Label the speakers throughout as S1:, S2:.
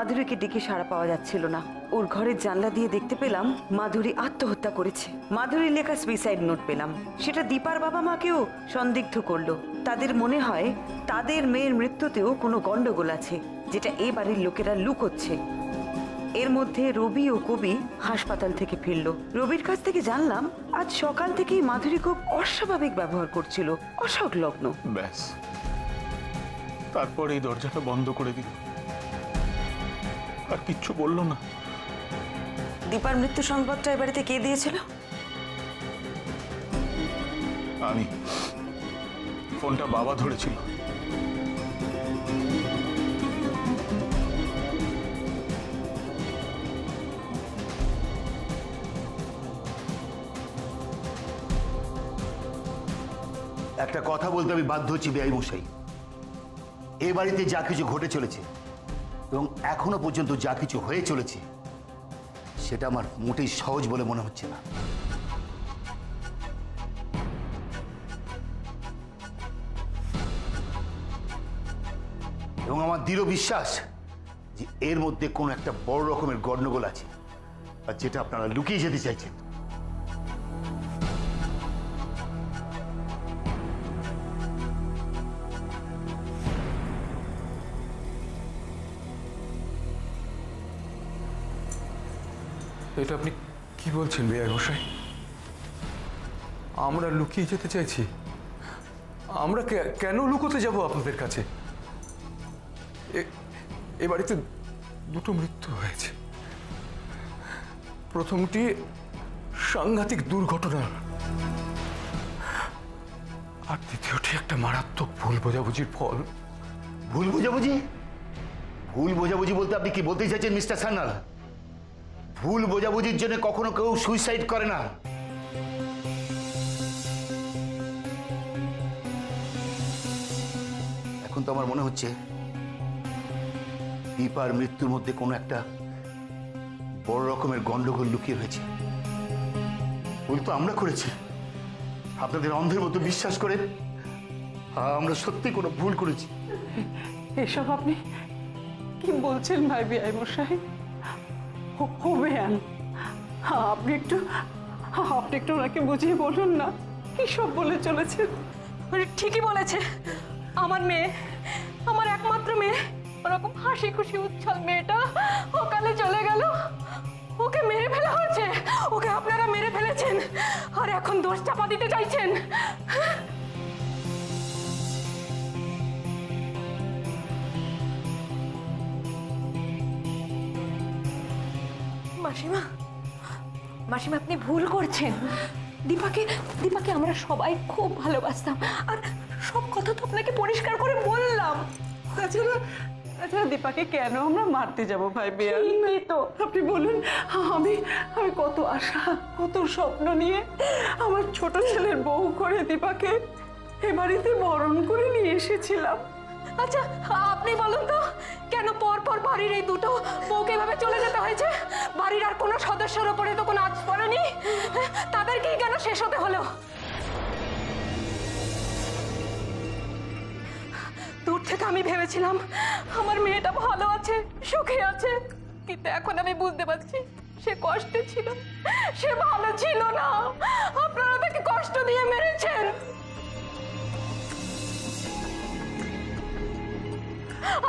S1: মাধুরীকে ডেকে সাড়া পাওয়া যাচ্ছিল না। ওর ঘরের জানলা দিয়ে দেখতে পেলাম মাধুরী আত্মহত্যা করেছে। মাধুরীর লেখা সুইসাইড নোট পেলাম, সেটা দীপার বাবা মাকেও সন্দিগ্ধ করলো। তাদের মনে হয় তাদের মেয়ের মৃত্যুতেও কোনো গন্ডগোল আছে, যেটা এ বাড়ির লোকেরা লুকোচ্ছে। এর মধ্যে রবি ও কবি হাসপাতাল থেকে ফিরলো। রবির কাছ থেকে জানলাম আজ সকাল থেকেই মাধুরী খুব অস্বাভাবিক ব্যবহার করছিল, অসংলগ্ন।
S2: ব্যাস, তারপর এই দরজাটা বন্ধ করে দিল, আর কিচ্ছু বললো না।
S1: দীপার মৃত্যু সংবাদটা এ বাড়িতে কে দিয়েছিল?
S2: আমি। ফোনটা বাবা ধরেছিল।
S3: একটা কথা বলতে আমি বাধ্য হচ্ছি বেআই মশাই, এ বাড়িতে যা কিছু ঘটে চলেছে এবং এখনো পর্যন্ত যা কিছু হয়ে চলেছে সেটা আমার মোটেই সহজ বলে মনে হচ্ছে না। এবং আমার দৃঢ় বিশ্বাস যে এর মধ্যে কোনো একটা বড় রকমের গন্ডগোল আছে, আর যেটা আপনারা লুকিয়ে যেতে চাইছেন।
S4: এটা আপনি কি বলছেন বেআই মশাই? আমরা লুকিয়ে যেতে চাইছি? আমরা কেন লুকোতে যাব আপনাদের কাছে? এ বাড়িতে দুটো মৃত্যু হয়েছে। প্রথমটি সাংঘাতিক দুর্ঘটনা, আর দ্বিতীয়টি একটা মারাত্মক ভুল বোঝাবুঝির ফল।
S3: ভুল বোঝাবুঝি? ভুল বোঝাবুঝি বলতে আপনি কি বলতে চাইছেন মিস্টার সান্যাল? ভুল বোঝাবুঝির জন্য কখনো কেউ সুইসাইড করে না। এখন তো আমার মনে হচ্ছে দীপার মৃত্যুর মধ্যে কোনো একটা বড় রকমের গন্ডগোল লুকিয়ে রয়েছে। ভুল তো আমরা করেছি, আপনাদের অন্ধের মতো বিশ্বাস করে আমরা সত্যি কোনো ভুল করেছি।
S5: এসব আপনি কি বলছেন ভাই বেআই মশাই? আপনি একটু ওনাকে বুঝিয়ে বলুন না, কি সব বলে চলেছেন।
S6: ঠিকই বলেছে, আমার মেয়ে, আমার একমাত্র মেয়ে, ওরকম হাসি খুশি উচ্ছল মেয়েটা অকালে চলে গেল। ওকে মেরে ফেলা হয়েছে, ওকে আপনারা মেরে ফেলেছেন, আর এখন দোষ চাপা দিতে চাইছেন। মাসিমা, মাসিমা আপনি ভুল করছেন। দীপাকে আমরা সবাই খুব ভালোবাসতাম, আর সব কথা তো আপনাকে পরিষ্কার করে বললাম।
S5: তাছাড়া দীপাকে কেন আমরা মারতে যাব ভাই বেআই? তো আপনি বলুন, আমি কত আশা, কত স্বপ্ন নিয়ে আমার ছোট ছেলের বউ করে দীপাকে এ বাড়িতে বরণ করে নিয়ে এসেছিলাম।
S6: আচ্ছা আপনি বলুন তো, কেন পর পর বাড়ির এই দুটো বউকে এভাবে চলে যেতে হয়েছে? বাড়ির আর কোনো সদস্যের ওপরে তো কোনো আঁচ পড়েনি, তাদেরকেই কেন শেষ হতে হলো? দূর থেকে আমি ভেবেছিলাম আমার মেয়েটা ভালো আছে, সুখে আছে, কিন্তু এখন আমি বুঝতে পারছি সে কষ্টে ছিল, সে ভালো ছিল না। আপনারা তাকে কষ্ট দিয়ে মেরেছেন,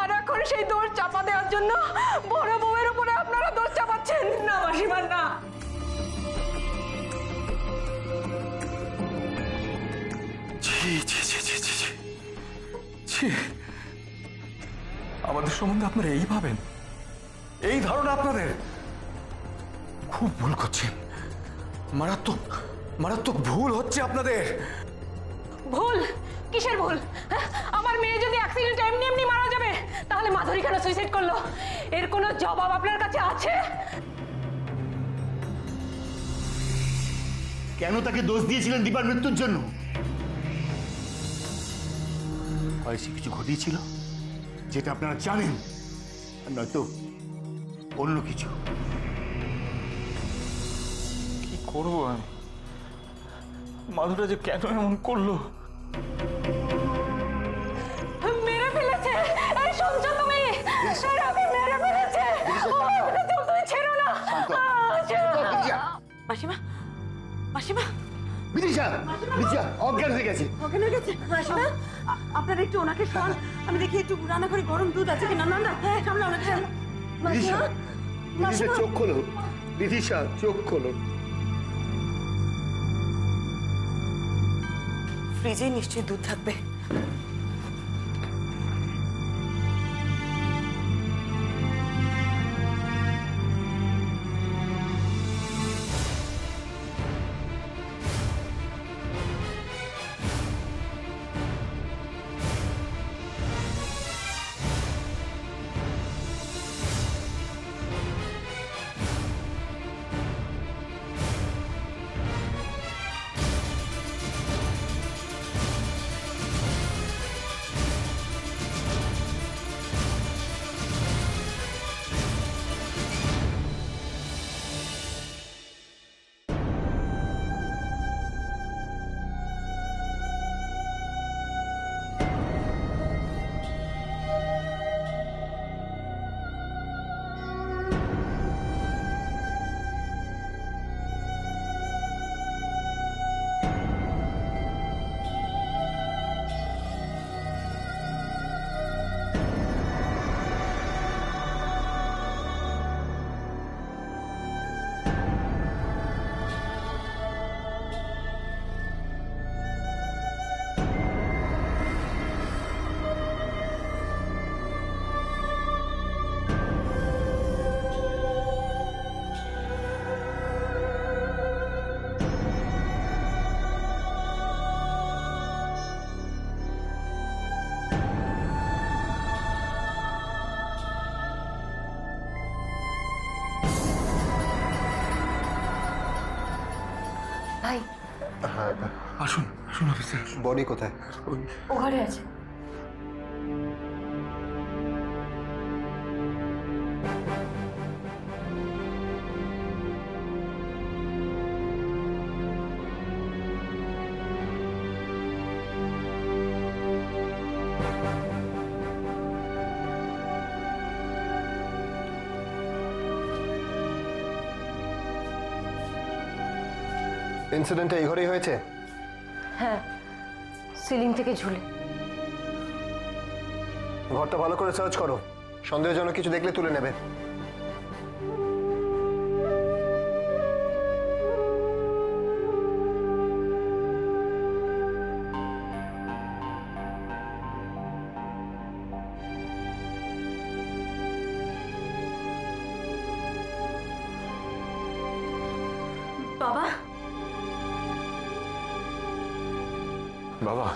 S6: আর এখন সেই দোষ চাপা দেওয়ার জন্য বড় বউয়ের উপরে আপনারা দোষ চাপাচ্ছেন। না মাসিমা, না।
S4: আমাদের সম্বন্ধে আপনারা এই ভাবেন? এই ধারণা আপনাদের? খুব ভুল করছেন, মারাত্মক ভুল হচ্ছে আপনাদের।
S6: ভুল? কিসের ভুল? আমার মেয়ে যদি অ্যাক্সিডেন্টে এমনি এমনি মারা যাবে, তাহলে মাধুরী কেন সুইসাইড করলো? এর কোনো জবাব আপনার কাছে আছে?
S3: কেন তাকে দোষ দিয়েছিলেন দীপার মৃত্যুর জন্য? হয় সে কিছু ঘটিয়েছিল যেটা আপনারা জানেন, নয়তো অন্য কিছু।
S2: কি করবো আমি? মাধুরা যে কেন এমন করলো?
S6: মেরে ফেলেছে! এই শুনছো তুমি? মেরে ফেলেছে!
S3: বিদিশা বিদিশা অজ্ঞান হয়ে গেছে।
S5: ওখানে গেছে মাসিমা, আপনারা একটু ওনাকে শোন, আমি দেখি একটু রান্না করে গরম দুধ আছে কিনা। না না, সামনে ওনাকে
S3: বিদিশা
S5: মাসিমা,
S3: বিদিশা চোখ খোলো, বিদিশা চোখ খোলো।
S1: ফ্রিজে নিশ্চয়ই দুধ থাকবে।
S6: ভাই,
S4: আসুন আসুন অফিসার।
S7: বডি কোথায়?
S6: ও ঘরে আছে।
S7: ইনসিডেন্টটা এই ঘরেই হয়েছে?
S6: হ্যাঁ, সিলিং থেকে ঝুলে।
S7: ঘরটা ভালো করে সার্চ করো, সন্দেহজনক কিছু দেখলে তুলে নেবে।
S6: বাবা,
S2: বাবা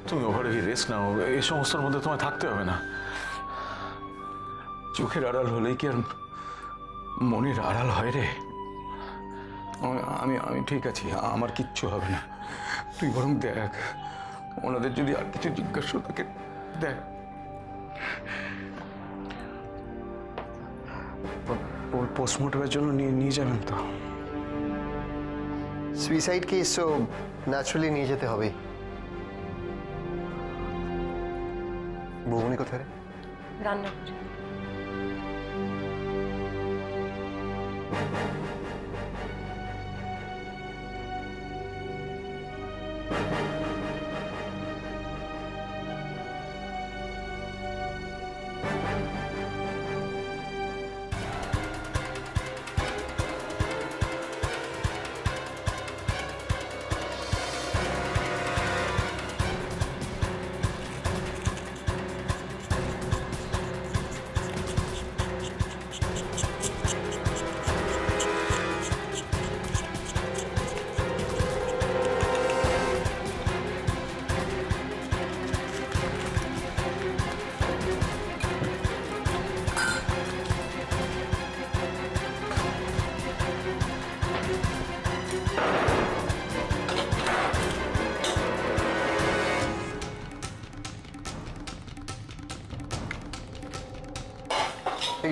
S2: তুমি ওভারে গিয়ে রেস্ট নাও, এই সমস্যার মধ্যে তোমায় থাকতে হবে না।
S4: চোখের আড়াল হলেই কি আর মনের আড়াল হয় রে? আমি আমি ঠিক আছি, আমার কিচ্ছু হবে না। তুই বরং দেখ, ওনাদের যদি আর কিছু জিজ্ঞাসা থাকে দেখ। পোস্টমর্টমের জন্য নিয়ে যাবেন তো?
S7: সুইসাইড কেস, তো ন্যাচারালি নিয়ে যেতে হবে। বৌমনি কোথায় রে?
S6: রান্না করে।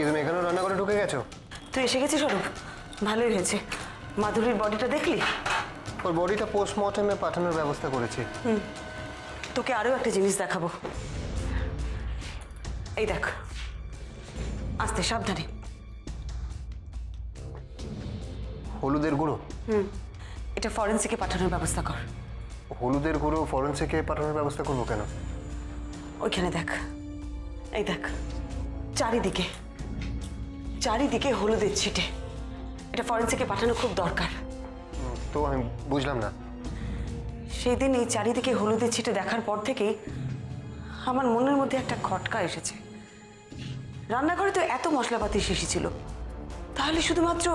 S7: তুমি এখানেও রান্না করে ঢুকে গেছো?
S1: তুই এসে গেছিস স্বরূপ, ভালোই হয়েছে। মাধুরীর বডিটা দেখলি?
S7: ওর বডিটা পোস্টমর্টমে পাঠানোর ব্যবস্থা করেছি।
S1: তোকে আরো একটা জিনিস দেখাবো। এই দেখ, আস্তে সাবধানে।
S7: হলুদের গুঁড়ো?
S1: এটা ফরেন্সিকে পাঠানোর ব্যবস্থা কর।
S7: হলুদের গুঁড়ো ফরেন্সিকে পাঠানোর ব্যবস্থা করবো কেন?
S1: ওইখানে দেখ, এই দেখ, চারিদিকে চারিদিকে হলুদের ছিটে। এটা ফরেন্সিকে পাঠানো খুব দরকার।
S7: তো আমি বুঝলাম না।
S1: সেই দিন এই চারিদিকে হলুদের ছিটে দেখার পর থেকেই আমার মনের মধ্যে একটা খটকা এসেছে। রান্নাঘরে তো এত মশলাপাতির শিশি ছিল, তাহলে শুধুমাত্র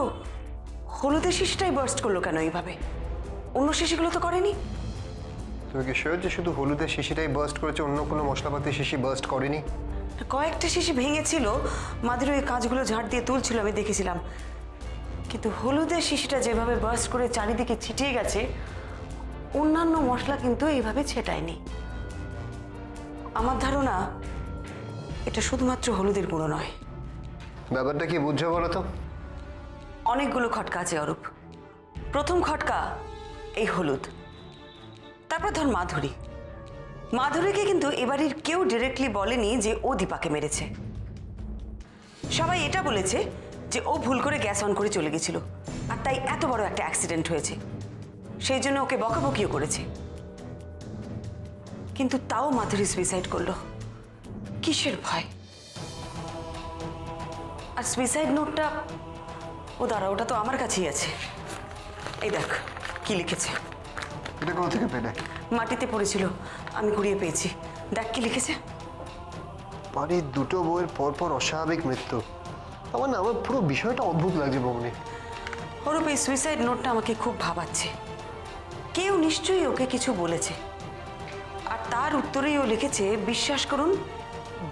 S1: হলুদের শিশিটাই বার্স্ট করলো কেন এইভাবে? অন্য শিশিগুলো তো করেনি।
S7: তুমি কি শিওর যে শুধু হলুদের শিশিটাই বার্স্ট করেছে, অন্য কোনো মশলাপাতি শিশি বার্স্ট করেনি?
S1: কয়েকটা শিশি ভেঙেছিল, মাদুরি ওই কাঁচগুলো ঝাড় দিয়ে তুলছিল, আমি দেখেছিলাম। কিন্তু হলুদের শিশিটা যেভাবে বার্স্ট করে চারিদিকে ছিটিয়ে গেছে, অন্যান্য মশলা কিন্তু এইভাবে ছেটায়নি। আমার ধারণা এটা শুধুমাত্র হলুদের গুঁড়ো নয়।
S7: ব্যাপারটা কি বুঝছো বলো তো?
S1: অনেকগুলো খটকা আছে অরূপ। প্রথম খটকা এই হলুদ, তারপর ধর মাধুরী। মাধুরীকে কিন্তু এবাড়ির কেউ ডিরেক্টলি বলেনি যে ও দীপাকে মেরেছে। সবাই এটা বলেছে যে ও ভুল করে গ্যাস অন করে চলে গেছিল, আর তাই এত বড় একটা অ্যাক্সিডেন্ট হয়েছে, সেই জন্য ওকে বকাবকিও করেছে। কিন্তু তাও মাধুরী সুইসাইড করলো। কিসের ভয়? আর সুইসাইড নোটটা, ও দাঁড়া, ওটা তো আমার কাছেই আছে। এই দেখ কি লিখেছে।
S7: এটা কোথা থেকে পেলে?
S1: মাটিতে পড়েছিল, আমি কুড়িয়ে পেয়েছি। দেখ কি লিখেছে।
S7: বাড়ির দুটো বউয়ের পরপর অস্বাভাবিক মৃত্যু। আমার পুরো বিষয়টা অদ্ভুত লাগছে বৌনি।
S1: অরূপ, এই সুইসাইড নোটটা আমাকে খুব ভাবাচ্ছে। কেউ নিশ্চয়ই ওকে কিছু বলেছে, আর তার উত্তরেই ও লিখেছে, বিশ্বাস করুন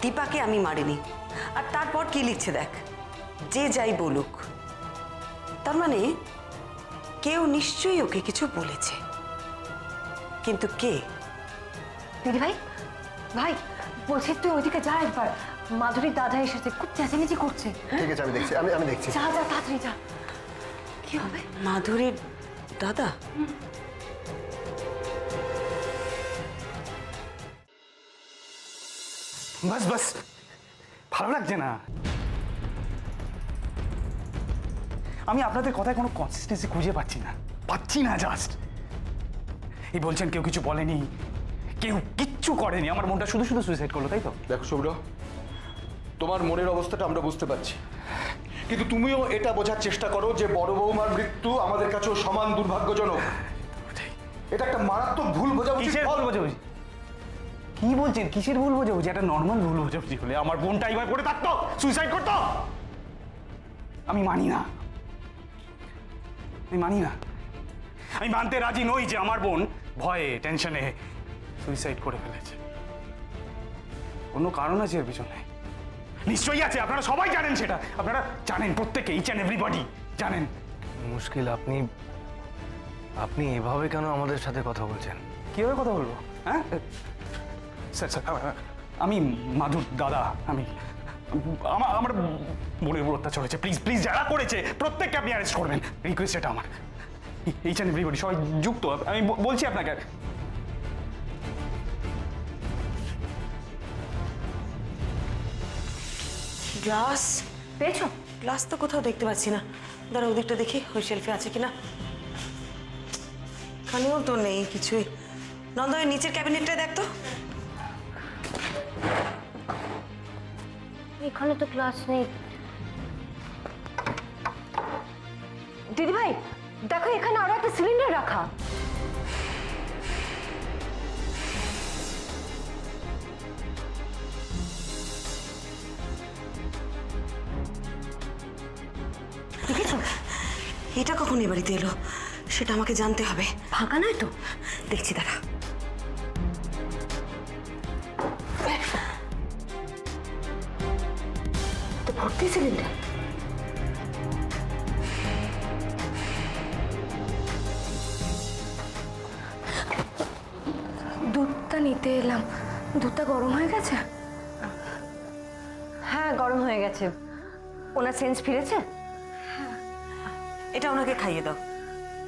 S1: দীপাকে আমি মারিনি। আর তারপর কি লিখছে দেখ, যে যাই বলুক। তার মানে কেউ নিশ্চয়ই ওকে কিছু বলেছে, কিন্তু কে?
S6: দিদি ভাই, ভাই বলছি তুই ওইদিকে যা একবার। মাধুরীর দাদা এসেছে, খুব চেঁচামেচি করছে।
S7: ঠিক আছে, আমি দেখছি, আমি দেখছি।
S6: যা যা তাড়াতাড়ি যা। কি হবে?
S1: মাধুরীর দাদা?
S4: বাস বাস, ভালো লাগছে না। আমি আপনাদের কথায় কোনো কনসিস্টেন্সি খুঁজে পাচ্ছি না জাস্ট। এই বলছেন কেউ কিছু বলেনি, কেউ কিচ্ছু করেনি, আমার মনটা শুধু শুধু সুইসাইড করলো, তাই তো?
S3: দেখো শুভ্র, তোমার মনের অবস্থাটা আমরা বুঝতে পারছি, কিন্তু তুমিও এটা বোঝার চেষ্টা করো যে বড় বৌমার মৃত্যু আমাদের কাছেও সমান দুর্ভাগ্যজনক। এটা একটা মারাত্মক ভুল বোঝাবুঝি।
S4: কিসের ভুল বোঝাবুঝি? কি বলছেন? কিসের ভুল বোঝাবুঝি? একটা নর্মাল ভুল বোঝাবুঝি হলে আমার বোনটা এবার করে থাকতো, সুইসাইড করতো? আমি মানি না, আমি মানতে রাজি নই যে আমার বোন ভয়ে টেনশনে সুইসাইড করে ফেলেছে। কোনো কারণ আছে এর পিছনে, নিশ্চয়ই আছে। আপনারা সবাই জানেন সেটা, আপনারা জানেন, প্রত্যেকে, ইচ অ্যান্ড এভরিবডি জানেন।
S8: মুশকিল, আপনি এভাবে কেন আমাদের সাথে কথা বলছেন?
S4: কিভাবে কথা বলবো? হ্যাঁ স্যার, আমি মাধুর দাদা। আমার বোনের উপর অত্যাচার হয়েছে। প্লিজ যারা করেছে প্রত্যেককে আপনি অ্যারেস্ট করবেন, রিকোয়েস্ট এটা আমার। ইচ অ্যান্ড এভরিবডি সবাই যুক্ত, আমি বলছি আপনাকে।
S1: গ্লাস
S6: পেয়েছো?
S1: গ্লাস তো কোথাও দেখতে পাচ্ছি না। দাঁড়া, ওদিকটা দেখি, ওই শেলফে আছে কিনা। এখানেও তো নেই কিছুই। নন্দ, ওই নিচের ক্যাবিনেটটা দেখ তো।
S6: এখানে তো ক্লাস নেই। দিদি ভাই দেখো, এখানে আরো একটা সিলিন্ডার রাখা। দেখেছো?
S1: এটা কখন এ বাড়িতে এলো সেটা আমাকে জানতে হবে।
S6: ফাঁকা নয় তো?
S1: দেখছি, দাঁড়া।
S6: তো ভর্তি সিলিন্ডার। দুধটা নিতে এলাম। দুধটা গরম হয়ে গেছে? হ্যাঁ গরম হয়ে গেছে। ওনার সেন্স ফিরেছে?
S1: এটা ওনাকে খাইয়ে দাও,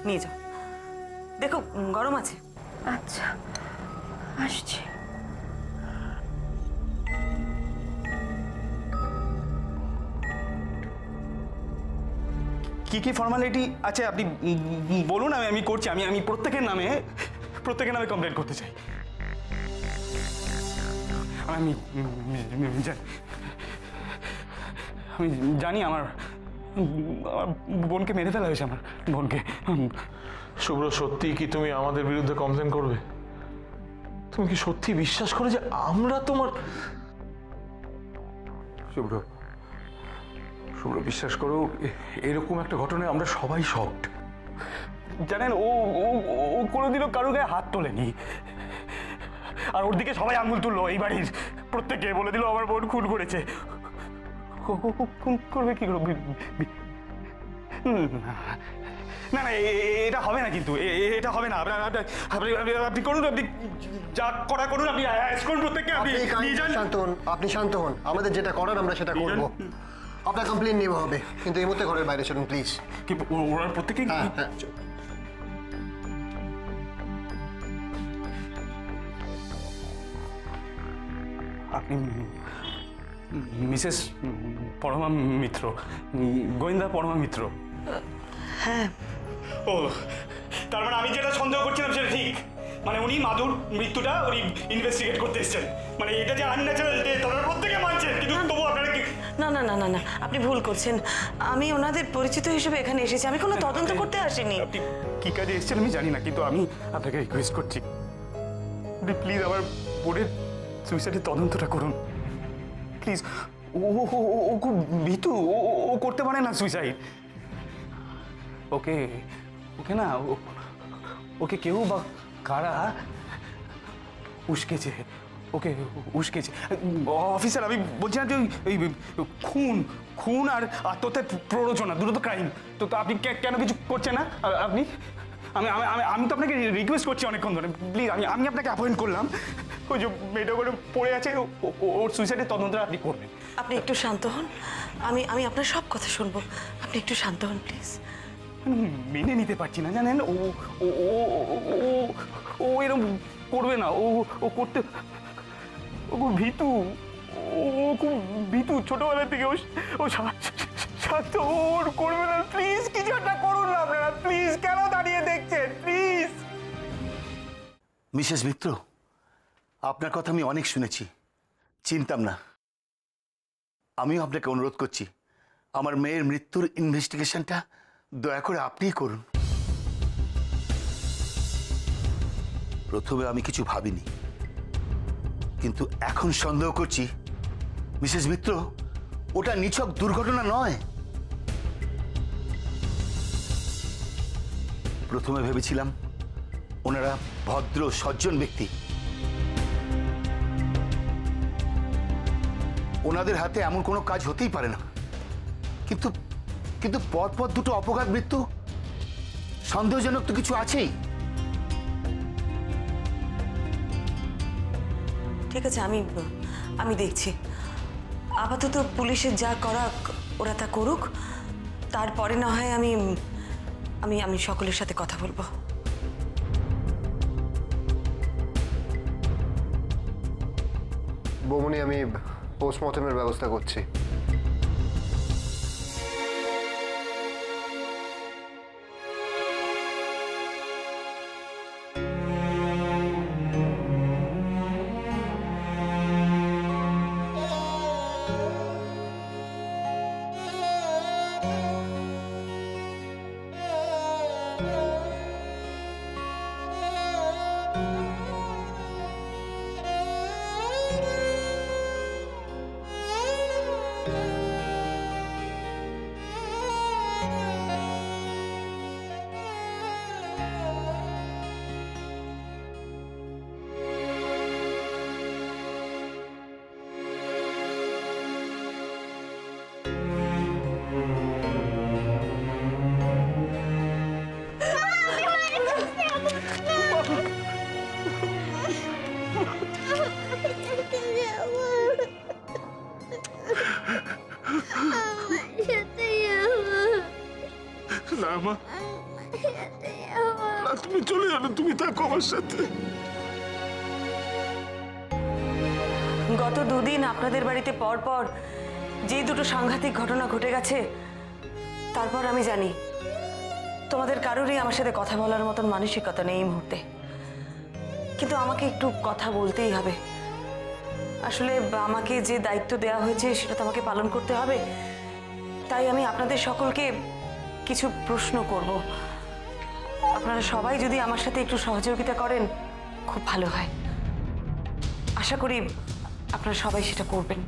S1: নিয়ে যাও। দেখো গরম আছে।
S6: আচ্ছা আসছি।
S4: কি কি ফর্মালিটি আছে আপনি বলুন, আমি করছি। আমি প্রত্যেকের নামে কমপ্লেন করতে চাই। আমি জানি আমার বোনকে মেরে ফেলা হয়েছে, আমার বোনকে।
S2: শুভ্র, সত্যি কি তুমি আমাদের বিরুদ্ধে কমপ্লেন করবে? তুমি কি সত্যি বিশ্বাস করো যে আমরা তোমার?
S9: শুভ্র, বিশ্বাস করো, এরকম একটা ঘটনায় আমরা সবাই শকড।
S4: জানেন, ও ও কোনোদিনও কারো গায়ে হাত তোলেনি, আর ওর দিকে সবাই আঙুল তুললো। এই বাড়ির প্রত্যেকে বলে দিল আমার বোন খুন করেছে। খুন করবে কি করে? না না, এটা হবে না, কিন্তু এটা হবে না। আপনি করুন, আপনি যা করা করুন, আপনি অ্যারেস্ট করুন প্রত্যেককে।
S7: আপনি শান্ত হন, আমাদের যেটা করার আমরা সেটা করবো। আপনার কমপ্লেন নেওয়া হবে, কিন্তু এই মুহূর্তে ঘরের বাইরে চলুন প্লিজ।
S4: কি ওরা প্রত্যেকে?
S7: হ্যাঁ,
S4: আপনি মিসেস পরমা মিত্র, গোয়েন্দা পরমা মিত্র?
S1: হ্যাঁ।
S4: ও, তার মানে আমি যেটা সন্দেহ করছিলাম সেটা ঠিক। মানে উনি মাধুর মৃত্যুটা উনি ইনভেস্টিগেট করতে এসেছেন। মানে এটা যে আনন্যাচারাল ডেথ আপনারা প্রত্যেকে মানছেন, কিন্তু তবু আপনারা কি?
S1: না না না না না, আপনি ভুল করছেন। আমি ওনাদের পরিচিত হিসেবে এখানে এসেছি, আমি কোনো তদন্ত করতে আসিনি।
S4: আপনি কি কাজে এসেছেন আমি জানি না, কিন্তু আমি আপনাকে রিকোয়েস্ট করছি, আপনি প্লিজ আমার বোনের সুইসাইডের তদন্তটা করুন প্লিজ। ও খুব ভীতু, ও করতে পারে না সুইসাইড। ওকে না, ওকে কেউ বা কারা উস্কেছে, অফিসার। আমি বলছি না যে ওই খুন আর আত্মহত্যার প্ররোচনা, দুটো তো ক্রাইম। তো আপনি কেন কিছু করছেন না? আপনি আমি তো আপনাকে রিকোয়েস্ট করছি অনেকক্ষণ ধরে, প্লিজ। আমি আপনাকে অ্যাপয়েন্ট করলাম, ওই যে মেয়েটা করে পড়ে আছে, ওর সুইসাইডের তদন্তটা আপনি করবেন।
S1: আপনি একটু শান্ত হন, আমি আপনার সব কথা শুনবো। আপনি একটু শান্ত হন প্লিজ।
S4: মেনে নিতে পারছি না, জানেন। ও এরকম করবে না, ও করতে, ও খুব ভীতু, ছোটবেলা থেকে ও শান্ত, ওর করবে না। প্লিজ কিছু একটা করুন না আপনারা, প্লিজ। কেন দাঁড়িয়ে দেখছেন, প্লিজ।
S3: মিসেস মিত্র, আপনার কথা আমি অনেক শুনেছি, চিনতাম না। আমিও আপনাকে অনুরোধ করছি, আমার মেয়ের মৃত্যুর ইনভেস্টিগেশনটা দয়া করে আপনিই করুন। প্রথমে আমি কিছু ভাবিনি, কিন্তু এখন সন্দেহ করছি মিসেস মিত্র ওটা নিছক দুর্ঘটনা নয়। প্রথমে ভেবেছিলাম ওনারা ভদ্র সজ্জন ব্যক্তি, ওনাদের হাতে এমন কোনো কাজ হতেই পারে না। কিন্তু পরপর দুটো অপঘাত মৃত্যু, সন্দেহজনক তো কিছু আছেই।
S1: ঠিক আছে, আমি দেখছি। আপাতত পুলিশের যা করা ওরা তা করুক, তারপরে না হয় আমি সকলের সাথে কথা বলবো।
S7: বৌমনি, আমি পোস্টমর্টমের ব্যবস্থা করছি।
S2: না মা, তুমি চলে যাবে, তুমি থাকো আমার সাথে।
S1: গত দুদিন আপনাদের বাড়িতে পরপর যে দুটো সাংঘাতিক ঘটনা ঘটে গেছে, তারপর আমি জানি তোমাদের কারোরই আমার সাথে কথা বলার মতন মানসিকতা নেই এই মুহূর্তে, কিন্তু আমাকে একটু কথা বলতেই হবে। আসলে আমাকে যে দায়িত্ব দেওয়া হয়েছে সেটা তো আমাকে পালন করতে হবে। তাই আমি আপনাদের সকলকে কিছু প্রশ্ন করব। আপনারা সবাই যদি আমার সাথে একটু সহযোগিতা করেন খুব ভালো হয়। আশা করি আপনারা সবাই সেটা করবেন।